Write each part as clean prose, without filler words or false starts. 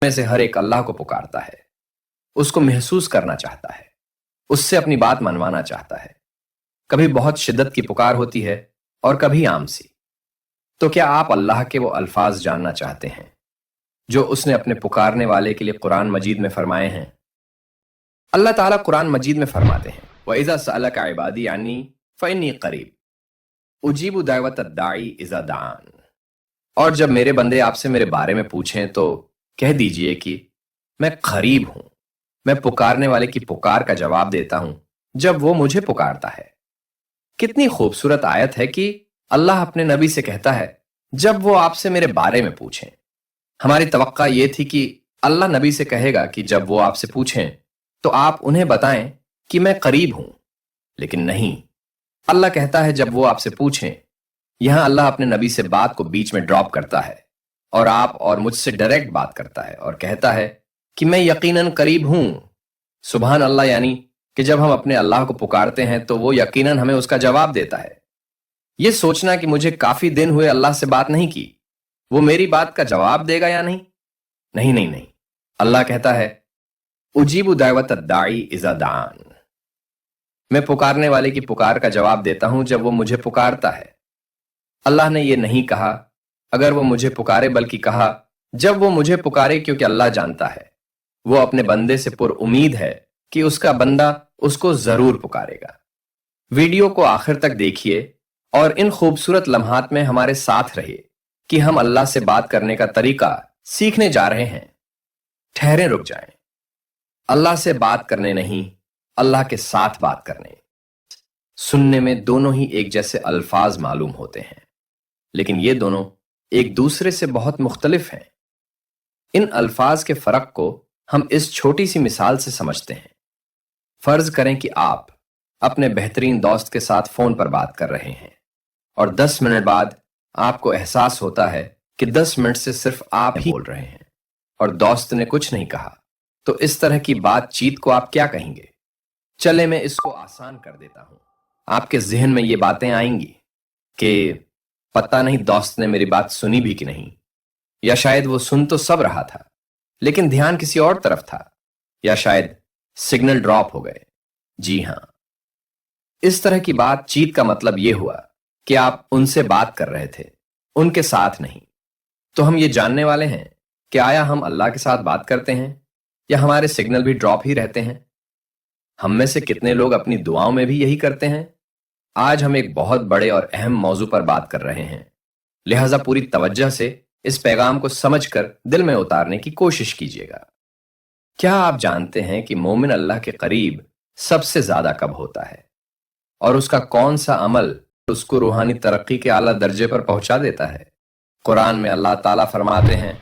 میں سے ہر ایک اللہ کو پکارتا ہے، اس کو محسوس کرنا چاہتا ہے، اس سے اپنی بات منوانا چاہتا ہے۔ کبھی بہت شدت کی پکار ہوتی ہے اور کبھی عام سی۔ تو کیا آپ اللہ کے وہ الفاظ جاننا چاہتے ہیں جو اس نے اپنے پکارنے والے کے لیے قرآن مجید میں فرمائے ہیں؟ اللہ تعالیٰ قرآن مجید میں فرماتے ہیں وَإِذَا سَأَلَكَ عِبَادِي عَنِّي فَإِنِّي قَرِيبٌ أُجِيبُ دَعْوَةَ الدَّاعِ إِذَا دَعَانِ۔ اور جب میرے بندے آپ سے میرے بارے میں پوچھیں تو کہہ دیجئے کہ میں قریب ہوں، میں پکارنے والے کی پکار کا جواب دیتا ہوں جب وہ مجھے پکارتا ہے۔ کتنی خوبصورت آیت ہے کہ اللہ اپنے نبی سے کہتا ہے جب وہ آپ سے میرے بارے میں پوچھیں۔ ہماری توقع یہ تھی کہ اللہ نبی سے کہے گا کہ جب وہ آپ سے پوچھیں تو آپ انہیں بتائیں کہ میں قریب ہوں، لیکن نہیں، اللہ کہتا ہے جب وہ آپ سے پوچھیں۔ یہاں اللہ اپنے نبی سے بات کو بیچ میں ڈراپ کرتا ہے اور آپ اور مجھ سے ڈائریکٹ بات کرتا ہے اور کہتا ہے کہ میں یقیناً قریب ہوں۔ سبحان اللہ، یعنی کہ جب ہم اپنے اللہ کو پکارتے ہیں تو وہ یقیناً ہمیں اس کا جواب دیتا ہے۔ یہ سوچنا کہ مجھے کافی دن ہوئے اللہ سے بات نہیں کی، وہ میری بات کا جواب دے گا یا نہیں؟ نہیں نہیں نہیں، اللہ کہتا ہے اجیب دعوت الداعی اذا دعان، میں پکارنے والے کی پکار کا جواب دیتا ہوں جب وہ مجھے پکارتا ہے۔ اللہ نے یہ نہیں کہا اگر وہ مجھے پکارے، بلکہ کہا جب وہ مجھے پکارے، کیونکہ اللہ جانتا ہے وہ اپنے بندے سے پر امید ہے کہ اس کا بندہ اس کو ضرور پکارے گا۔ ویڈیو کو آخر تک دیکھیے اور ان خوبصورت لمحات میں ہمارے ساتھ رہیے کہ ہم اللہ سے بات کرنے کا طریقہ سیکھنے جا رہے ہیں۔ ٹھہریں، رک جائیں۔ اللہ سے بات کرنے نہیں، اللہ کے ساتھ بات کرنے۔ سننے میں دونوں ہی ایک جیسے الفاظ معلوم ہوتے ہیں، لیکن یہ دونوں ایک دوسرے سے بہت مختلف ہیں۔ ان الفاظ کے فرق کو ہم اس چھوٹی سی مثال سے سمجھتے ہیں۔ فرض کریں کہ آپ اپنے بہترین دوست کے ساتھ فون پر بات کر رہے ہیں اور 10 منٹ بعد آپ کو احساس ہوتا ہے کہ 10 منٹ سے صرف آپ ہی بول رہے ہیں اور دوست نے کچھ نہیں کہا، تو اس طرح کی بات چیت کو آپ کیا کہیں گے؟ چلے میں اس کو آسان کر دیتا ہوں۔ آپ کے ذہن میں یہ باتیں آئیں گی کہ پتہ نہیں دوست نے میری بات سنی بھی کہ نہیں، یا شاید وہ سن تو سب رہا تھا لیکن دھیان کسی اور طرف تھا، یا شاید سگنل ڈراپ ہو گئے۔ جی ہاں، اس طرح کی بات چیت کا مطلب یہ ہوا کہ آپ ان سے بات کر رہے تھے، ان کے ساتھ نہیں۔ تو ہم یہ جاننے والے ہیں کہ آیا ہم اللہ کے ساتھ بات کرتے ہیں یا ہمارے سگنل بھی ڈراپ ہی رہتے ہیں؟ ہم میں سے کتنے لوگ اپنی دعاؤں میں بھی یہی کرتے ہیں؟ آج ہم ایک بہت بڑے اور اہم موضوع پر بات کر رہے ہیں، لہذا پوری توجہ سے اس پیغام کو سمجھ کر دل میں اتارنے کی کوشش کیجیے گا۔ کیا آپ جانتے ہیں کہ مومن اللہ کے قریب سب سے زیادہ کب ہوتا ہے، اور اس کا کون سا عمل اس کو روحانی ترقی کے اعلیٰ درجے پر پہنچا دیتا ہے؟ قرآن میں اللہ تعالیٰ فرماتے ہیں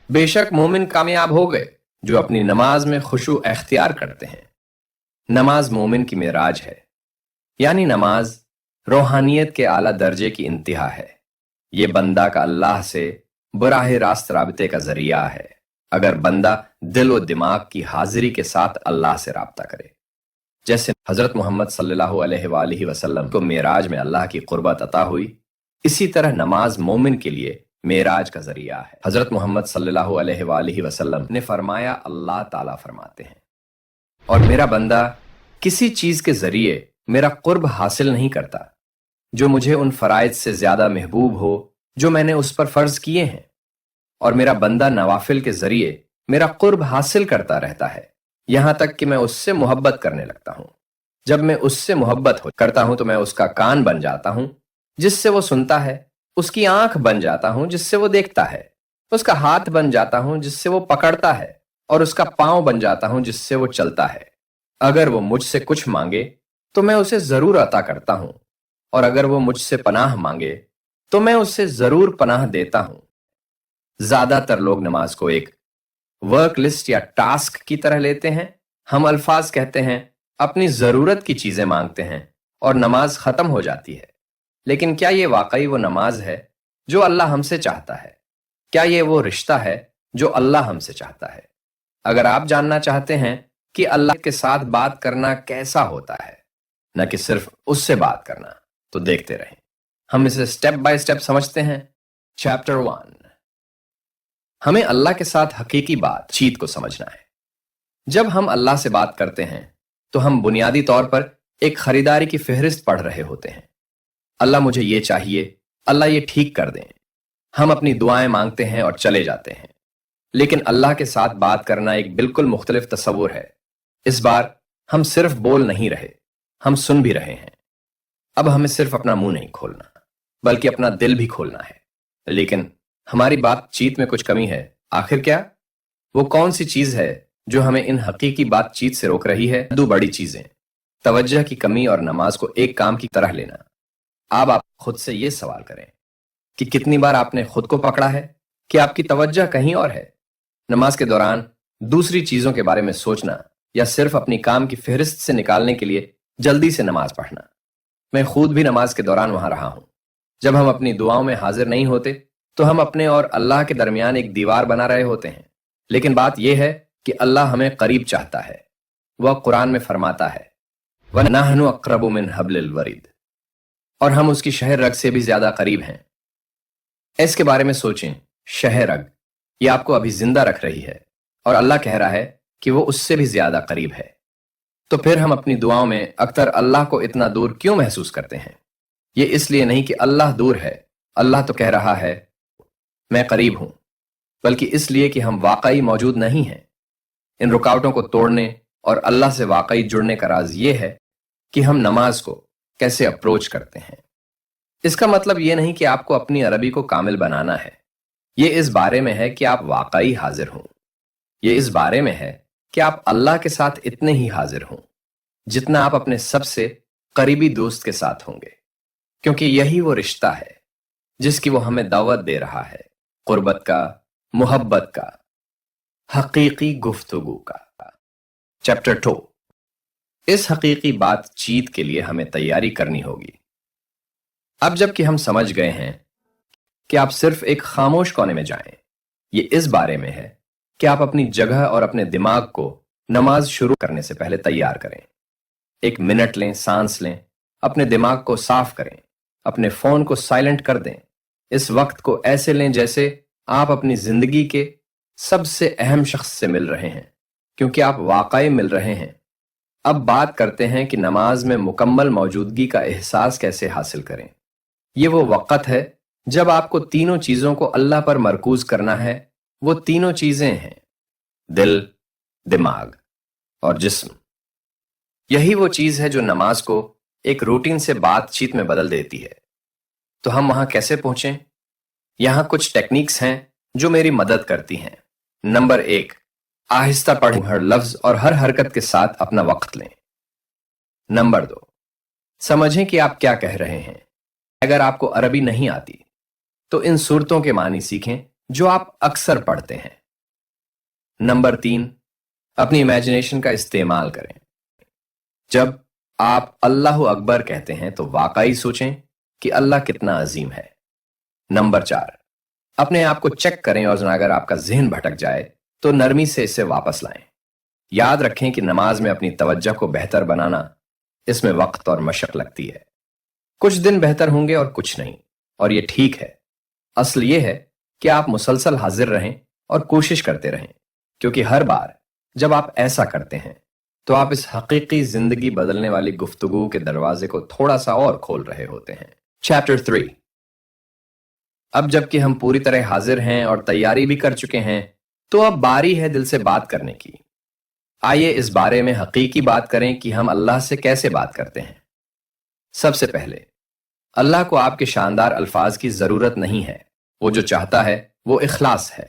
بے شک مومن کامیاب ہو گئے جو اپنی نماز میں خشوع اختیار کرتے ہیں۔ نماز مومن کی معراج ہے، یعنی نماز روحانیت کے اعلیٰ درجے کی انتہا ہے۔ یہ بندہ کا اللہ سے براہ راست رابطے کا ذریعہ ہے، اگر بندہ دل و دماغ کی حاضری کے ساتھ اللہ سے رابطہ کرے۔ جیسے حضرت محمد صلی اللہ علیہ وآلہ وسلم کو معراج میں اللہ کی قربت عطا ہوئی، اسی طرح نماز مومن کے لیے معراج کا ذریعہ ہے۔ حضرت محمد صلی اللہ علیہ وآلہ وسلم نے فرمایا اللہ تعالیٰ فرماتے ہیں اور میرا بندہ کسی چیز کے ذریعے میرا قرب حاصل نہیں کرتا جو مجھے ان فرائض سے زیادہ محبوب ہو جو میں نے اس پر فرض کیے ہیں، اور میرا بندہ نوافل کے ذریعے میرا قرب حاصل کرتا رہتا ہے یہاں تک کہ میں اس سے محبت کرنے لگتا ہوں۔ جب میں اس سے محبت کرتا ہوں تو میں اس کا کان بن جاتا ہوں جس سے وہ سنتا ہے، اس کی آنکھ بن جاتا ہوں جس سے وہ دیکھتا ہے، اس کا ہاتھ بن جاتا ہوں جس سے وہ پکڑتا ہے، اور اس کا پاؤں بن جاتا ہوں جس سے وہ چلتا ہے۔ اگر وہ مجھ سے کچھ مانگے تو میں اسے ضرور عطا کرتا ہوں، اور اگر وہ مجھ سے پناہ مانگے تو میں اسے ضرور پناہ دیتا ہوں۔ زیادہ تر لوگ نماز کو ایک ورک لسٹ یا ٹاسک کی طرح لیتے ہیں۔ ہم الفاظ کہتے ہیں، اپنی ضرورت کی چیزیں مانگتے ہیں اور نماز ختم ہو جاتی ہے، لیکن کیا یہ واقعی وہ نماز ہے جو اللہ ہم سے چاہتا ہے؟ کیا یہ وہ رشتہ ہے جو اللہ ہم سے چاہتا ہے؟ اگر آپ جاننا چاہتے ہیں کہ اللہ کے ساتھ بات کرنا کیسا ہوتا ہے، نہ کہ صرف اس سے بات کرنا، تو دیکھتے رہیں۔ ہم اسے سٹیپ بائی سٹیپ سمجھتے ہیں۔ چیپٹر 1، ہمیں اللہ کے ساتھ حقیقی بات چیت کو سمجھنا ہے۔ جب ہم اللہ سے بات کرتے ہیں تو ہم بنیادی طور پر ایک خریداری کی فہرست پڑھ رہے ہوتے ہیں۔ اللہ مجھے یہ چاہیے، اللہ یہ ٹھیک کر دیں۔ ہم اپنی دعائیں مانگتے ہیں اور چلے جاتے ہیں۔ لیکن اللہ کے ساتھ بات کرنا ایک بالکل مختلف تصور ہے۔ اس بار ہم صرف بول نہیں رہے، ہم سن بھی رہے ہیں۔ اب ہمیں صرف اپنا منہ نہیں کھولنا بلکہ اپنا دل بھی کھولنا ہے۔ لیکن ہماری بات چیت میں کچھ کمی ہے۔ آخر کیا؟ وہ کون سی چیز ہے جو ہمیں ان حقیقی بات چیت سے روک رہی ہے؟ دو بڑی چیزیں، توجہ کی کمی اور نماز کو ایک کام کی طرح لینا۔ اب آپ خود سے یہ سوال کریں کہ کتنی بار آپ نے خود کو پکڑا ہے کہ آپ کی توجہ کہیں اور ہے؟ نماز کے دوران دوسری چیزوں کے بارے میں سوچنا یا صرف اپنی کام کی فہرست سے نکالنے کے لیے جلدی سے نماز پڑھنا۔ میں خود بھی نماز کے دوران وہاں رہا ہوں۔ جب ہم اپنی دعاؤں میں حاضر نہیں ہوتے تو ہم اپنے اور اللہ کے درمیان ایک دیوار بنا رہے ہوتے ہیں۔ لیکن بات یہ ہے کہ اللہ ہمیں قریب چاہتا ہے۔ وہ قرآن میں فرماتا ہے وَنَحْنُ أَقْرَبُ مِنْ حَبْلِ الْوَرِيدِ، اور ہم اس کی شہر رگ سے بھی زیادہ قریب ہیں۔ اس کے بارے میں سوچیں، شہر رگ یہ آپ کو ابھی زندہ رکھ رہی ہے اور اللہ کہہ رہا ہے کہ وہ اس سے بھی زیادہ قریب ہے۔ تو پھر ہم اپنی دعاؤں میں اکثر اللہ کو اتنا دور کیوں محسوس کرتے ہیں؟ یہ اس لیے نہیں کہ اللہ دور ہے، اللہ تو کہہ رہا ہے میں قریب ہوں، بلکہ اس لیے کہ ہم واقعی موجود نہیں ہیں۔ ان رکاوٹوں کو توڑنے اور اللہ سے واقعی جڑنے کا راز یہ ہے کہ ہم نماز کو کیسے اپروچ کرتے ہیں۔ اس کا مطلب یہ نہیں کہ آپ کو اپنی عربی کو کامل بنانا ہے۔ یہ اس بارے میں ہے کہ آپ واقعی حاضر ہوں۔ یہ اس بارے میں ہے کہ آپ اللہ کے ساتھ اتنے ہی حاضر ہوں جتنا آپ اپنے سب سے قریبی دوست کے ساتھ ہوں گے، کیونکہ یہی وہ رشتہ ہے جس کی وہ ہمیں دعوت دے رہا ہے، قربت کا، محبت کا، حقیقی گفتگو کا۔ چیپٹر 2۔ اس حقیقی بات چیت کے لیے ہمیں تیاری کرنی ہوگی۔ اب جب کہ ہم سمجھ گئے ہیں کہ آپ صرف ایک خاموش کونے میں جائیں، یہ اس بارے میں ہے کہ آپ اپنی جگہ اور اپنے دماغ کو نماز شروع کرنے سے پہلے تیار کریں۔ ایک منٹ لیں، سانس لیں، اپنے دماغ کو صاف کریں، اپنے فون کو سائلنٹ کر دیں۔ اس وقت کو ایسے لیں جیسے آپ اپنی زندگی کے سب سے اہم شخص سے مل رہے ہیں، کیونکہ آپ واقعی مل رہے ہیں۔ اب بات کرتے ہیں کہ نماز میں مکمل موجودگی کا احساس کیسے حاصل کریں۔ یہ وہ وقت ہے جب آپ کو تینوں چیزوں کو اللہ پر مرکوز کرنا ہے۔ وہ تینوں چیزیں ہیں دل، دماغ اور جسم۔ یہی وہ چیز ہے جو نماز کو ایک روٹین سے بات چیت میں بدل دیتی ہے۔ تو ہم وہاں کیسے پہنچیں؟ یہاں کچھ ٹیکنیکس ہیں جو میری مدد کرتی ہیں۔ نمبر 1، آہستہ پڑھیں، ہر لفظ اور ہر حرکت کے ساتھ اپنا وقت لیں۔ نمبر 2، سمجھیں کہ آپ کیا کہہ رہے ہیں۔ اگر آپ کو عربی نہیں آتی تو ان صورتوں کے معنی سیکھیں جو آپ اکثر پڑھتے ہیں۔ نمبر 3، اپنی امیجنیشن کا استعمال کریں۔ جب آپ اللہ اکبر کہتے ہیں تو واقعی سوچیں کہ اللہ کتنا عظیم ہے۔ نمبر 4، اپنے آپ کو چیک کریں اور اگر آپ کا ذہن بھٹک جائے تو نرمی سے اسے واپس لائیں۔ یاد رکھیں کہ نماز میں اپنی توجہ کو بہتر بنانا، اس میں وقت اور مشق لگتی ہے۔ کچھ دن بہتر ہوں گے اور کچھ نہیں، اور یہ ٹھیک ہے۔ اصل یہ ہے کہ آپ مسلسل حاضر رہیں اور کوشش کرتے رہیں، کیونکہ ہر بار جب آپ ایسا کرتے ہیں تو آپ اس حقیقی زندگی بدلنے والی گفتگو کے دروازے کو تھوڑا سا اور کھول رہے ہوتے ہیں۔ چیپٹر 3۔ اب جب کہ ہم پوری طرح حاضر ہیں اور تیاری بھی کر چکے ہیں تو اب باری ہے دل سے بات کرنے کی۔ آئیے اس بارے میں حقیقی بات کریں کہ ہم اللہ سے کیسے بات کرتے ہیں۔ سب سے پہلے اللہ کو آپ کے شاندار الفاظ کی ضرورت نہیں ہے۔ وہ جو چاہتا ہے وہ اخلاص ہے۔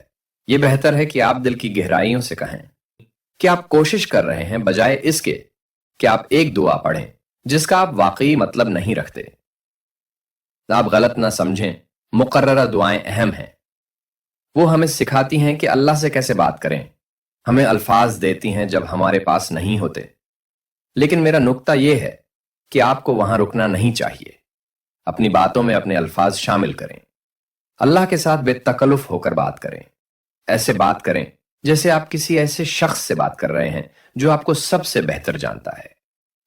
یہ بہتر ہے کہ آپ دل کی گہرائیوں سے کہیں کہ آپ کوشش کر رہے ہیں، بجائے اس کے کہ آپ ایک دعا پڑھیں جس کا آپ واقعی مطلب نہیں رکھتے۔ آپ غلط نہ سمجھیں، مقررہ دعائیں اہم ہیں۔ وہ ہمیں سکھاتی ہیں کہ اللہ سے کیسے بات کریں، ہمیں الفاظ دیتی ہیں جب ہمارے پاس نہیں ہوتے۔ لیکن میرا نقطہ یہ ہے کہ آپ کو وہاں رکنا نہیں چاہیے۔ اپنی باتوں میں اپنے الفاظ شامل کریں۔ اللہ کے ساتھ بے تکلف ہو کر بات کریں۔ ایسے بات کریں جیسے آپ کسی ایسے شخص سے بات کر رہے ہیں جو آپ کو سب سے بہتر جانتا ہے۔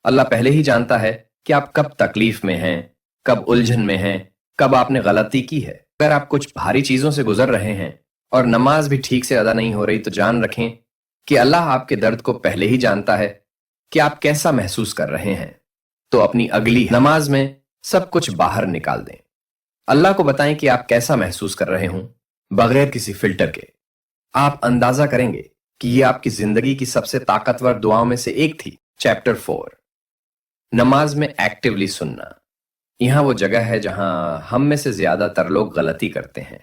اللہ پہلے ہی جانتا ہے کہ آپ کب تکلیف میں ہیں، کب الجھن میں ہیں، کب آپ نے غلطی کی ہے۔ اگر آپ کچھ بھاری چیزوں سے گزر رہے ہیں اور نماز بھی ٹھیک سے ادا نہیں ہو رہی تو جان رکھیں کہ اللہ آپ کے درد کو پہلے ہی جانتا ہے کہ آپ کیسا محسوس کر رہے ہیں، تو اپنی اگلی نماز میں سب کچھ باہر نکال دیں۔ اللہ کو بتائیں کہ آپ کیسا محسوس کر رہے ہوں، بغیر کسی فلٹر کے۔ آپ اندازہ کریں گے کہ یہ آپ کی زندگی کی سب سے طاقتور دعاؤں میں سے ایک تھی۔ چیپٹر 4، نماز میں ایکٹیولی سننا۔ یہاں وہ جگہ ہے جہاں ہم میں سے زیادہ تر لوگ غلطی کرتے ہیں۔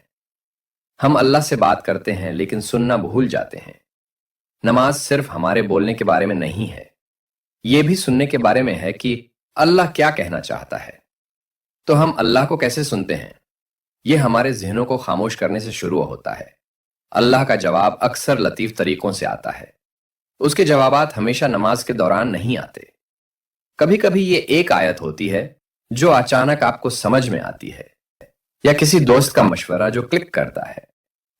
ہم اللہ سے بات کرتے ہیں لیکن سننا بھول جاتے ہیں۔ نماز صرف ہمارے بولنے کے بارے میں نہیں ہے، یہ بھی سننے کے بارے میں ہے کہ اللہ کیا کہنا چاہتا ہے۔ تو ہم اللہ کو کیسے سنتے ہیں؟ یہ ہمارے ذہنوں کو خاموش کرنے سے شروع ہوتا ہے۔ اللہ کا جواب اکثر لطیف طریقوں سے آتا ہے۔ اس کے جوابات ہمیشہ نماز کے دوران نہیں آتے۔ کبھی کبھی یہ ایک آیت ہوتی ہے جو اچانک آپ کو سمجھ میں آتی ہے، یا کسی دوست کا مشورہ جو کلک کرتا ہے،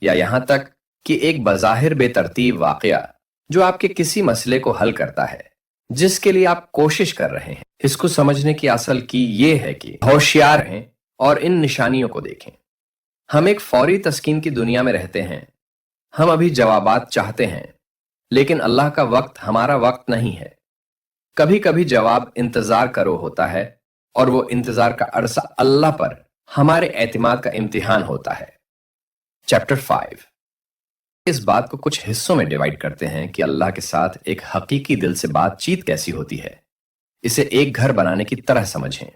یا یہاں تک کہ ایک بظاہر بے ترتیب واقعہ جو آپ کے کسی مسئلے کو حل کرتا ہے جس کے لیے آپ کوشش کر رہے ہیں۔ اس کو سمجھنے کی اصل کی یہ ہے کہ ہوشیار ہیں اور ان نشانیوں کو دیکھیں۔ ہم ایک فوری تسکین کی دنیا میں رہتے ہیں۔ ہم ابھی جوابات چاہتے ہیں، لیکن اللہ کا وقت ہمارا وقت نہیں ہے۔ کبھی کبھی جواب انتظار کرو ہوتا ہے، اور وہ انتظار کا عرصہ اللہ پر ہمارے اعتماد کا امتحان ہوتا ہے۔ چیپٹر 5، اس بات کو کچھ حصوں میں ڈیوائیڈ کرتے ہیں کہ اللہ کے ساتھ ایک حقیقی دل سے بات چیت کیسی ہوتی ہے۔ اسے ایک گھر بنانے کی طرح سمجھیں۔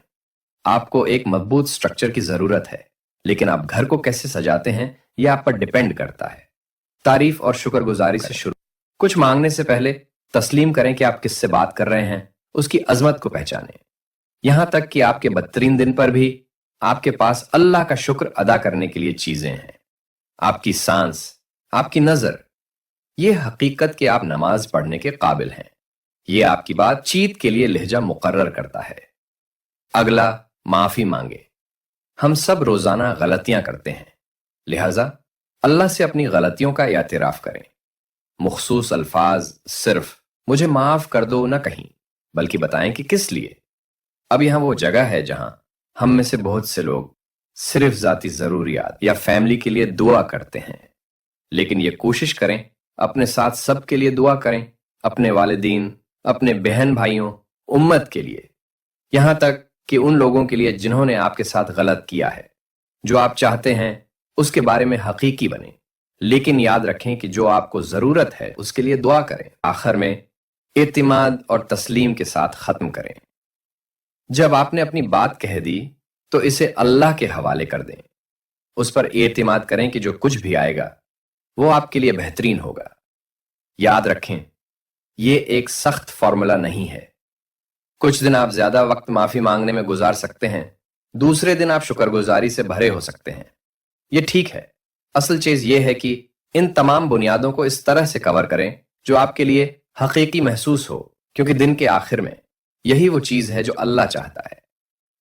آپ کو ایک مضبوط سٹرکچر کی ضرورت ہے، لیکن آپ گھر کو کیسے سجاتے ہیں یہ آپ پر ڈیپینڈ کرتا ہے۔ تعریف اور شکر گزاری سے شروع۔ کچھ مانگنے سے پہلے تسلیم کریں کہ آپ کس سے بات کر رہے ہیں، اس کی عظمت کو پہچانیں۔ یہاں تک کہ آپ کے بدترین دن پر بھی آپ کے پاس اللہ کا شکر ادا کرنے کے لیے چیزیں ہیں۔ آپ کی سانس، آپ کی نظر، یہ حقیقت کہ آپ نماز پڑھنے کے قابل ہیں۔ یہ آپ کی بات چیت کے لیے لہجہ مقرر کرتا ہے۔ اگلا، معافی مانگے۔ ہم سب روزانہ غلطیاں کرتے ہیں، لہذا اللہ سے اپنی غلطیوں کا اعتراف کریں۔ مخصوص الفاظ صرف مجھے معاف کر دو نہ کہیں، بلکہ بتائیں کہ کس لیے۔ اب یہاں وہ جگہ ہے جہاں ہم میں سے بہت سے لوگ صرف ذاتی ضروریات یا فیملی کے لیے دعا کرتے ہیں، لیکن یہ کوشش کریں اپنے ساتھ سب کے لیے دعا کریں، اپنے والدین، اپنے بہن بھائیوں، امت کے لیے، یہاں تک کہ ان لوگوں کے لیے جنہوں نے آپ کے ساتھ غلط کیا ہے۔ جو آپ چاہتے ہیں اس کے بارے میں حقیقی بنیں، لیکن یاد رکھیں کہ جو آپ کو ضرورت ہے اس کے لیے دعا کریں۔ آخر میں اعتماد اور تسلیم کے ساتھ ختم کریں۔ جب آپ نے اپنی بات کہہ دی تو اسے اللہ کے حوالے کر دیں۔ اس پر اعتماد کریں کہ جو کچھ بھی آئے گا وہ آپ کے لیے بہترین ہوگا۔ یاد رکھیں، یہ ایک سخت فارمولا نہیں ہے۔ کچھ دن آپ زیادہ وقت معافی مانگنے میں گزار سکتے ہیں، دوسرے دن آپ شکر گزاری سے بھرے ہو سکتے ہیں۔ یہ ٹھیک ہے۔ اصل چیز یہ ہے کہ ان تمام بنیادوں کو اس طرح سے کور کریں جو آپ کے لیے حقیقی محسوس ہو، کیونکہ دن کے آخر میں یہی وہ چیز ہے جو اللہ چاہتا ہے،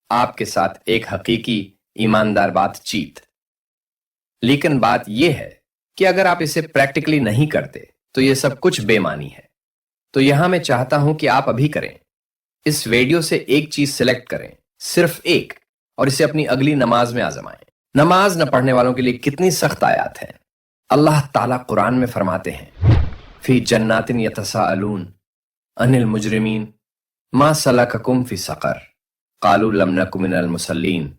آپ کے ساتھ ایک حقیقی ایماندار بات چیت۔ لیکن بات یہ ہے کہ اگر آپ اسے پریکٹیکلی نہیں کرتے تو یہ سب کچھ بے معنی ہے۔ تو یہاں میں چاہتا ہوں کہ آپ ابھی کریں۔ اس ویڈیو سے ایک چیز سلیکٹ کریں، صرف ایک، اور اسے اپنی اگلی نماز میں آزمائیں۔ نماز نہ پڑھنے والوں کے لیے کتنی سخت آیات ہیں۔ اللہ تعالیٰ قرآن میں فرماتے ہیں، فی جنات یتساءلون عن المجرمین ما سلککم فی سقر قالوا لم نک من المصلین۔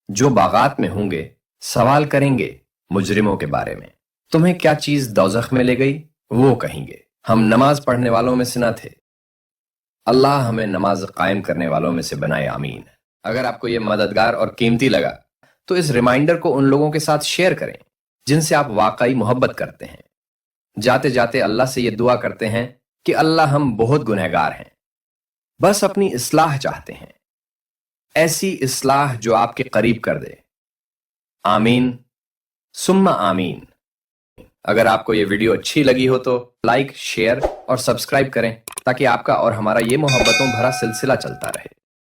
جو باغات میں ہوں گے سوال کریں گے مجرموں کے بارے میں، تمہیں کیا چیز دوزخ میں لے گئی؟ وہ کہیں گے ہم نماز پڑھنے والوں میں سے نہ تھے۔ اللہ ہمیں نماز قائم کرنے والوں میں سے بنائے، آمین۔ اگر آپ کو یہ مددگار اور قیمتی لگا تو اس ریمائنڈر کو ان لوگوں کے ساتھ شیئر کریں جن سے آپ واقعی محبت کرتے ہیں۔ جاتے جاتے اللہ سے یہ دعا کرتے ہیں کہ اللہ ہم بہت گنہگار ہیں، بس اپنی اصلاح چاہتے ہیں، ایسی اصلاح جو آپ کے قریب کر دے۔ آمین ثم آمین۔ اگر آپ کو یہ ویڈیو اچھی لگی ہو تو لائک، شیئر اور سبسکرائب کریں تاکہ آپ کا اور ہمارا یہ محبتوں بھرا سلسلہ چلتا رہے۔